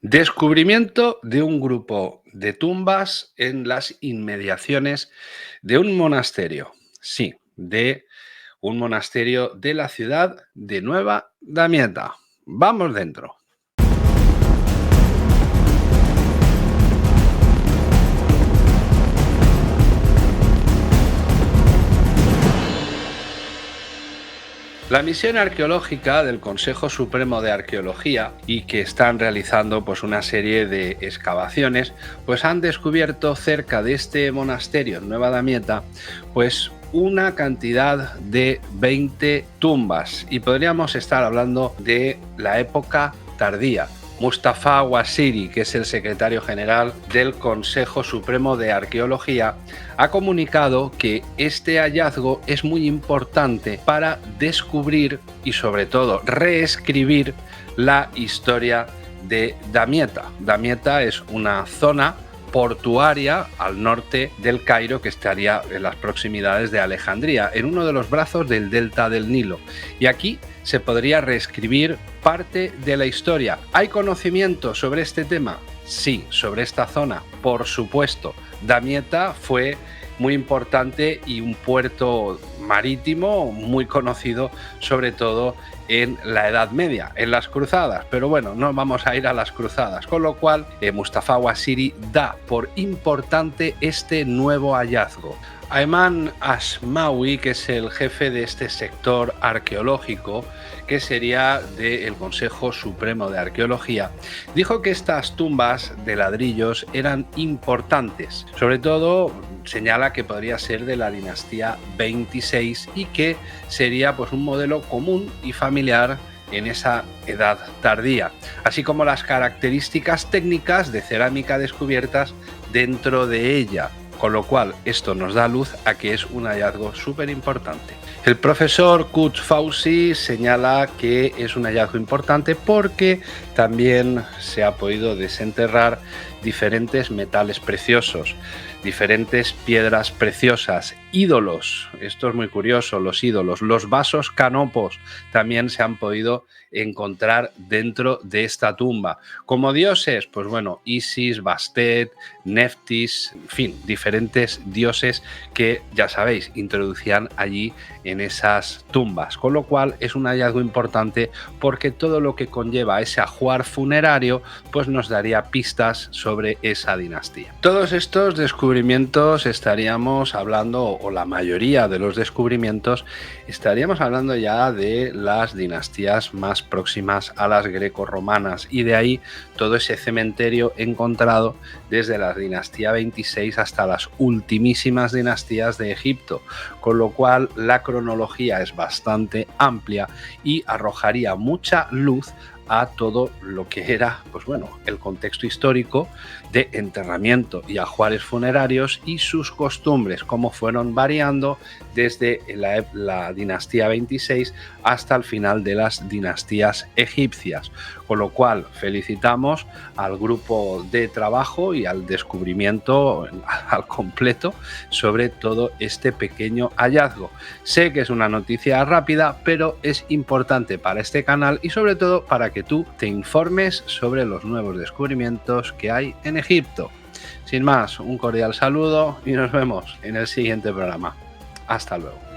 Descubrimiento de un grupo de tumbas en las inmediaciones de un monasterio. Sí, de un monasterio de la ciudad de Nueva Damieta. Vamos dentro. La misión arqueológica del Consejo Supremo de Arqueología y que están realizando pues una serie de excavaciones, pues han descubierto cerca de este monasterio en Nueva Damieta, pues una cantidad de 20 tumbas y podríamos estar hablando de la época tardía. Mustafa Wasiri, que es el secretario general del Consejo Supremo de Arqueología, ha comunicado que este hallazgo es muy importante para descubrir y sobre todo reescribir la historia de Damieta. Damieta es una zona portuaria al norte del Cairo que estaría en las proximidades de Alejandría, en uno de los brazos del delta del Nilo. Y aquí se podría reescribir parte de la historia. ¿Hay conocimiento sobre este tema? Sí, sobre esta zona, por supuesto. Damieta fue muy importante y un puerto marítimo muy conocido, sobre todo en la Edad Media, en las cruzadas, pero bueno, no vamos a ir a las cruzadas, con lo cual Mustafa Wasiri da por importante este nuevo hallazgo. Ayman Asmawi, que es el jefe de este sector arqueológico, que sería del Consejo Supremo de Arqueología, dijo que estas tumbas de ladrillos eran importantes. Sobre todo señala que podría ser de la dinastía 26 y que sería pues un modelo común y familiar en esa edad tardía, así como las características técnicas de cerámica descubiertas dentro de ella, con lo cual esto nos da luz a que es un hallazgo súper importante. El profesor Quds Fawzi señala que es un hallazgo importante porque también se ha podido desenterrar diferentes metales preciosos, diferentes piedras preciosas, ídolos, esto es muy curioso, los ídolos, los vasos canopos también se han podido encontrar dentro de esta tumba. Como dioses, pues bueno, Isis, Bastet, Neftis, en fin, diferentes dioses que, ya sabéis, introducían allí en esas tumbas, con lo cual es un hallazgo importante porque todo lo que conlleva ese ajuar funerario pues nos daría pistas sobre esa dinastía. Todos estos descubrimientos estaríamos hablando, o la mayoría de los descubrimientos, estaríamos hablando ya de las dinastías más próximas a las grecorromanas y de ahí todo ese cementerio encontrado desde la dinastía 26 hasta las ultimísimas dinastías de Egipto, con lo cual la cronología es bastante amplia y arrojaría mucha luz a todo lo que era, pues bueno, el contexto histórico de enterramiento y ajuares funerarios y sus costumbres, cómo fueron variando desde la dinastía 26 hasta el final de las dinastías egipcias. Con lo cual felicitamos al grupo de trabajo y al descubrimiento al completo sobre todo este pequeño hallazgo. Sé que es una noticia rápida, pero es importante para este canal y sobre todo para que tú te informes sobre los nuevos descubrimientos que hay en Egipto. Sin más, un cordial saludo y nos vemos en el siguiente programa. Hasta luego.